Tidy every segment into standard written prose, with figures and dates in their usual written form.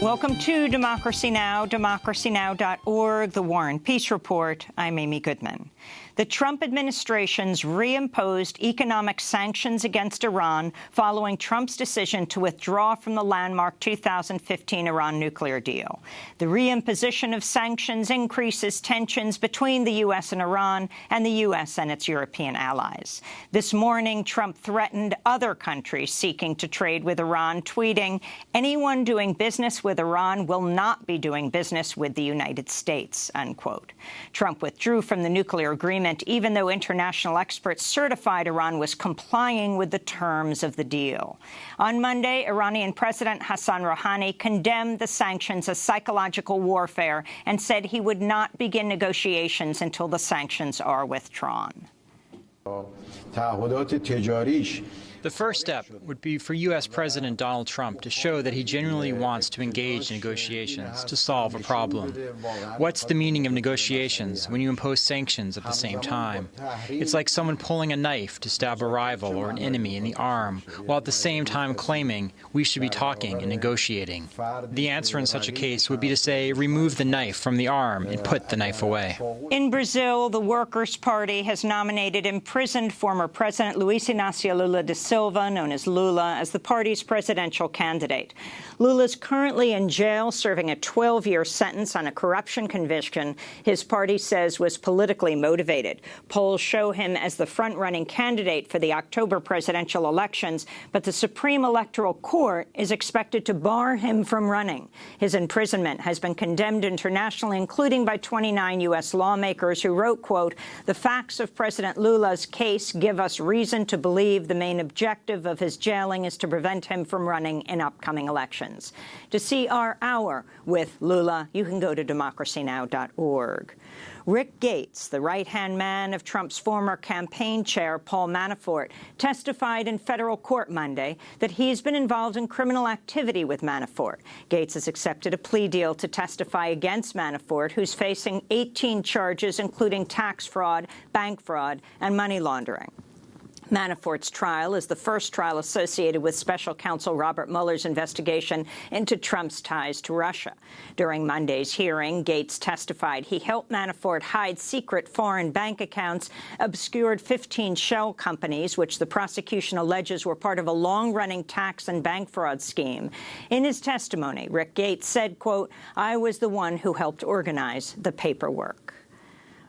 Welcome to Democracy Now!, democracynow.org, The War and Peace Report. I'm Amy Goodman. The Trump administration's reimposed economic sanctions against Iran following Trump's decision to withdraw from the landmark 2015 Iran nuclear deal. The reimposition of sanctions increases tensions between the U.S. and Iran and the U.S. and its European allies. This morning, Trump threatened other countries seeking to trade with Iran, tweeting, "Anyone doing business with Iran will not be doing business with the United States," unquote. Trump withdrew from the nuclear agreement even though international experts certified Iran was complying with the terms of the deal. On Monday, Iranian President Hassan Rouhani condemned the sanctions as psychological warfare and said he would not begin negotiations until the sanctions are withdrawn. The first step would be for U.S. President Donald Trump to show that he genuinely wants to engage in negotiations to solve a problem. What's the meaning of negotiations when you impose sanctions at the same time? It's like someone pulling a knife to stab a rival or an enemy in the arm, while at the same time claiming we should be talking and negotiating. The answer in such a case would be to say, remove the knife from the arm and put the knife away. In Brazil, the Workers' Party has nominated imprisoned former President Luiz Inácio Lula da Silva, known as Lula, as the party's presidential candidate. Lula's currently in jail, serving a 12-year sentence on a corruption conviction his party says was politically motivated. Polls show him as the front-running candidate for the October presidential elections, but the Supreme Electoral Court is expected to bar him from running. His imprisonment has been condemned internationally, including by 29 U.S. lawmakers who wrote, quote, "The facts of President Lula's case give us reason to believe the main objective of his jailing is to prevent him from running in upcoming elections." To see our hour with Lula, you can go to democracynow.org. Rick Gates, the right-hand man of Trump's former campaign chair, Paul Manafort, testified in federal court Monday that he's been involved in criminal activity with Manafort. Gates has accepted a plea deal to testify against Manafort, who's facing 18 charges, including tax fraud, bank fraud, and money laundering. Manafort's trial is the first trial associated with special counsel Robert Mueller's investigation into Trump's ties to Russia. During Monday's hearing, Gates testified he helped Manafort hide secret foreign bank accounts, obscured 15 shell companies, which the prosecution alleges were part of a long-running tax and bank fraud scheme. In his testimony, Rick Gates said, quote, "I was the one who helped organize the paperwork."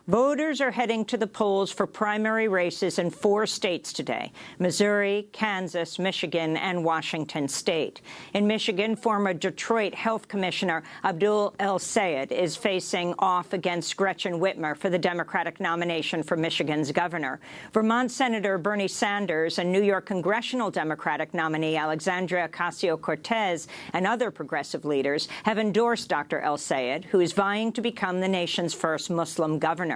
Voters are heading to the polls for primary races in 4 states today: Missouri, Kansas, Michigan, and Washington State. In Michigan, former Detroit Health Commissioner Abdul El-Sayed is facing off against Gretchen Whitmer for the Democratic nomination for Michigan's governor. Vermont Senator Bernie Sanders and New York congressional Democratic nominee Alexandria Ocasio-Cortez and other progressive leaders have endorsed Dr. El-Sayed, who is vying to become the nation's first Muslim governor.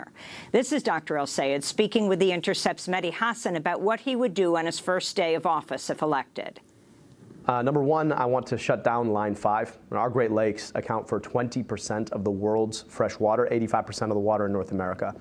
This is Dr. El-Sayed speaking with The Intercept's Mehdi Hassan about what he would do on his first day of office if elected. Number one, I want to shut down Line 5. Our Great Lakes account for 20% of the world's fresh water, 85% of the water in North America.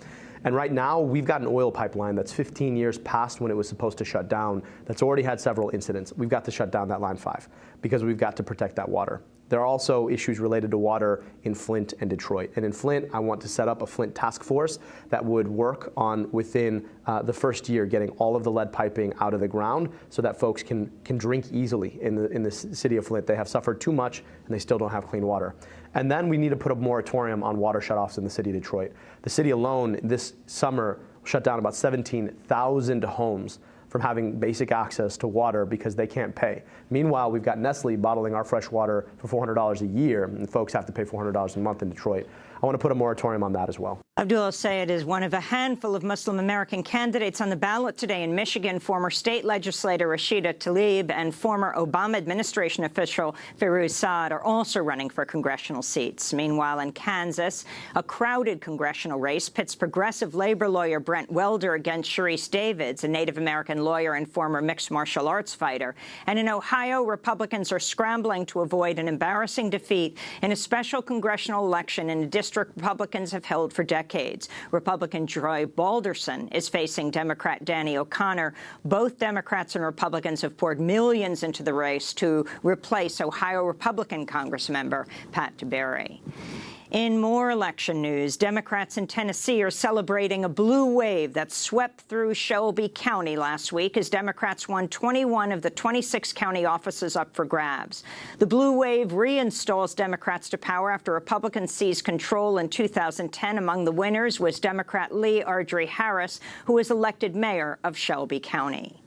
And right now, we've got an oil pipeline that's 15 years past when it was supposed to shut down, that's already had several incidents. We've got to shut down that Line 5 because we've got to protect that water. There are also issues related to water in Flint and Detroit. And in Flint, I want to set up a Flint task force that would work on, within the first year, getting all of the lead piping out of the ground so that folks can drink easily in the city of Flint. They have suffered too much, and they still don't have clean water. And then we need to put a moratorium on water shutoffs in the city of Detroit. The city alone this summer shut down about 17,000 homes from having basic access to water because they can't pay. Meanwhile, we've got Nestle bottling our fresh water for $400 a year, and folks have to pay $400 a month in Detroit. I want to put a moratorium on that as well. Abdul El-Sayed is one of a handful of Muslim American candidates on the ballot today in Michigan. Former state legislator Rashida Tlaib and former Obama administration official Firuz Saad are also running for congressional seats. Meanwhile, in Kansas, a crowded congressional race pits progressive labor lawyer Brent Welder against Sharice Davids, a Native American Republican lawyer and former mixed martial arts fighter. And in Ohio, Republicans are scrambling to avoid an embarrassing defeat in a special congressional election in a district Republicans have held for decades. Republican Troy Balderson is facing Democrat Danny O'Connor. Both Democrats and Republicans have poured millions into the race to replace Ohio Republican Congressmember Pat Tiberi. In more election news, Democrats in Tennessee are celebrating a blue wave that swept through Shelby County last week as Democrats won 21 of the 26 county offices up for grabs. The blue wave reinstalls Democrats to power after Republicans seized control in 2010. Among the winners was Democrat Lee Ardrey Harris, who was elected mayor of Shelby County.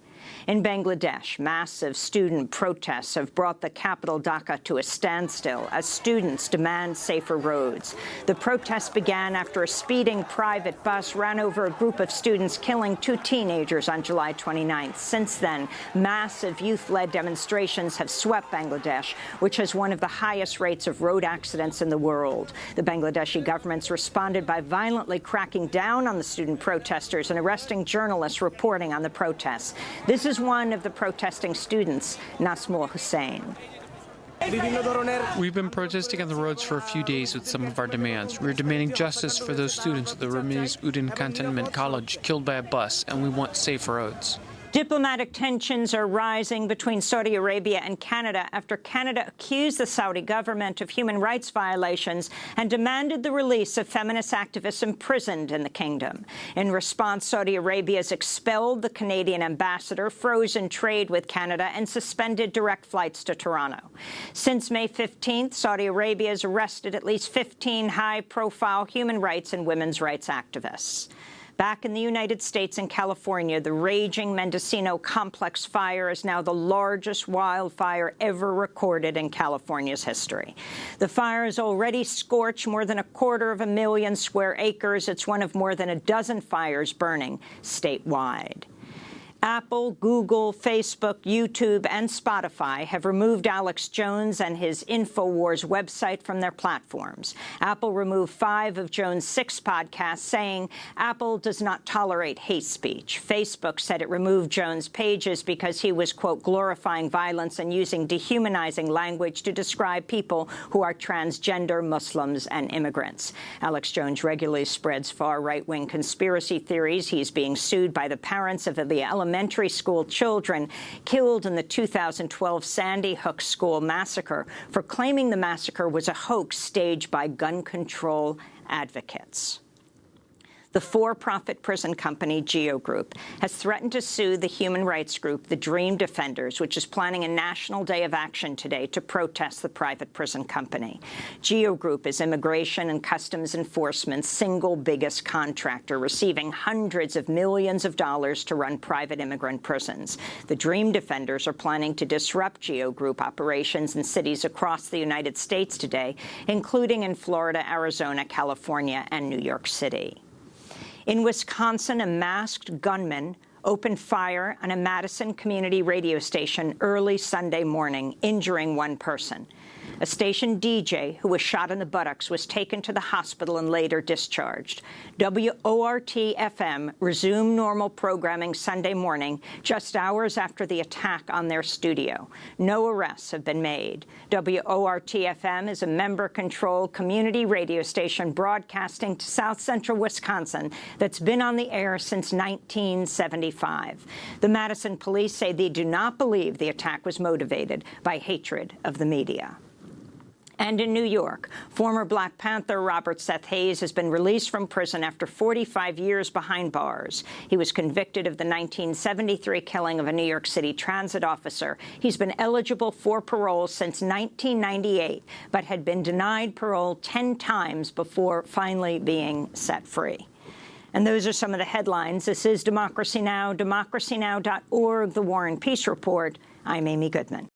In Bangladesh, massive student protests have brought the capital Dhaka to a standstill as students demand safer roads. The protests began after a speeding private bus ran over a group of students, killing 2 teenagers on July 29th. Since then, massive youth-led demonstrations have swept Bangladesh, which has one of the highest rates of road accidents in the world. The Bangladeshi government's responded by violently cracking down on the student protesters and arresting journalists reporting on the protests. This is one of the protesting students, Nasmul Hussain. We've been protesting on the roads for a few days with some of our demands. We're demanding justice for those students at the Ramiz Udin Cantonment College killed by a bus, and we want safe roads. Diplomatic tensions are rising between Saudi Arabia and Canada after Canada accused the Saudi government of human rights violations and demanded the release of feminist activists imprisoned in the kingdom. In response, Saudi Arabia has expelled the Canadian ambassador, frozen trade with Canada, and suspended direct flights to Toronto. Since May 15th, Saudi Arabia has arrested at least 15 high-profile human rights and women's rights activists. Back in the United States and California, the raging Mendocino complex fire is now the largest wildfire ever recorded in California's history. The fire has already scorched more than 250,000 square acres. It's one of more than a dozen fires burning statewide. Apple, Google, Facebook, YouTube, and Spotify have removed Alex Jones and his InfoWars website from their platforms. Apple removed 5 of Jones' 6 podcasts, saying Apple does not tolerate hate speech. Facebook said it removed Jones' pages because he was, quote, glorifying violence and using dehumanizing language to describe people who are transgender, Muslims, and immigrants. Alex Jones regularly spreads far-right-wing conspiracy theories. He's being sued by the parents of the elementary school children killed in the 2012 Sandy Hook school massacre for claiming the massacre was a hoax staged by gun control advocates. The for-profit prison company GEO Group has threatened to sue the human rights group The Dream Defenders, which is planning a national day of action today to protest the private prison company. GEO Group is Immigration and Customs Enforcement's single biggest contractor, receiving hundreds of millions of dollars to run private immigrant prisons. The Dream Defenders are planning to disrupt GEO Group operations in cities across the United States today, including in Florida, Arizona, California, and New York City. In Wisconsin, a masked gunman opened fire on a Madison community radio station early Sunday morning, injuring 1 person. A station DJ who was shot in the buttocks was taken to the hospital and later discharged. WORT-FM resumed normal programming Sunday morning, just hours after the attack on their studio. No arrests have been made. WORT-FM is a member-controlled community radio station broadcasting to south-central Wisconsin that's been on the air since 1975. The Madison police say they do not believe the attack was motivated by hatred of the media. And in New York, former Black Panther Robert Seth Hayes has been released from prison after 45 years behind bars. He was convicted of the 1973 killing of a New York City transit officer. He's been eligible for parole since 1998, but had been denied parole 10 times before finally being set free. And those are some of the headlines. This is Democracy Now!, democracynow.org, The War and Peace Report. I'm Amy Goodman.